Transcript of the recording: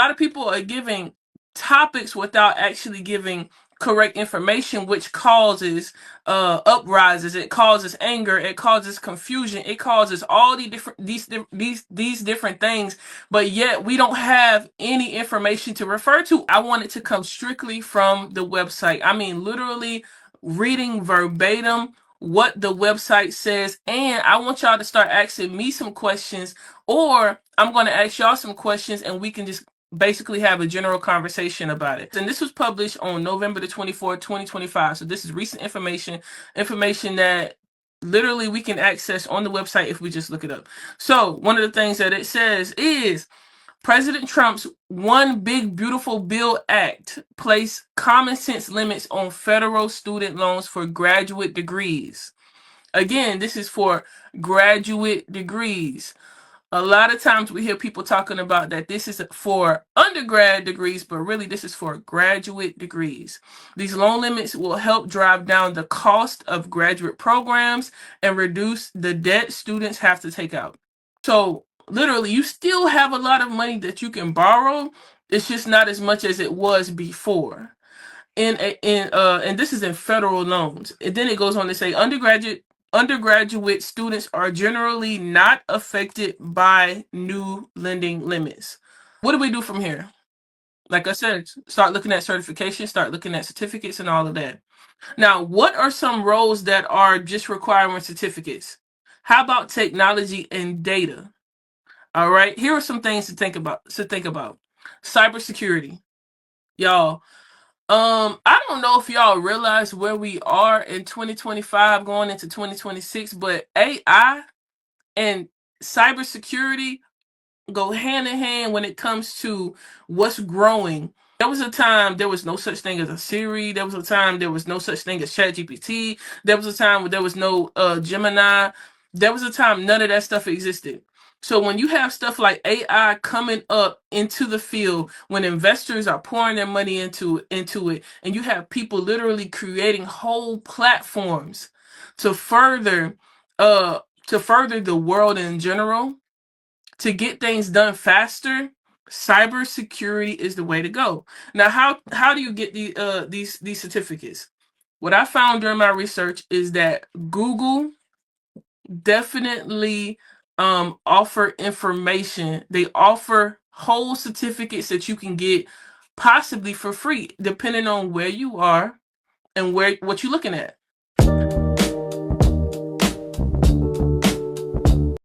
lot of people are giving topics without actually giving correct information, which causes uprises, it causes anger, it causes confusion, it causes all these different things, but yet we don't have any information to refer to. I want it to come strictly from the website. I mean, literally reading verbatim what the website says, and I want y'all to start asking me some questions, or I'm going to ask y'all some questions, and we can just basically have a general conversation about it. And this was published on November the 24th, 2025. So this is recent information that literally we can access on the website if we just look it up. So one of the things that it says is President Trump's One Big Beautiful Bill Act placed common sense limits on federal student loans for graduate degrees. Again, this is for graduate degrees. A lot of times we hear people talking about that this is for undergrad degrees, but really this is for graduate degrees. These loan limits will help drive down the cost of graduate programs and reduce the debt students have to take out. So literally, you still have a lot of money that you can borrow. It's just not as much as it was before. And this is in federal loans. And then it goes on to say undergraduate students are generally not affected by new lending limits. What do we do from here? Like I said, start looking at certification, start looking at certificates and all of that. Now, what are some roles that are just requiring certificates? How about technology and data? All right, here are some things to think about. Cybersecurity. Y'all, I don't know if y'all realize where we are in 2025 going into 2026, but AI and cybersecurity go hand in hand when it comes to what's growing. There was a time there was no such thing as a Siri. There was a time there was no such thing as ChatGPT. There was a time where there was no Gemini. There was a time none of that stuff existed. So when you have stuff like AI coming up into the field, when investors are pouring their money into it, and you have people literally creating whole platforms to further the world in general, to get things done faster, cybersecurity is the way to go. Now, how do you get these certificates? What I found during my research is that Google definitely offer information. They offer whole certificates that you can get possibly for free, depending on where you are and what you're looking at.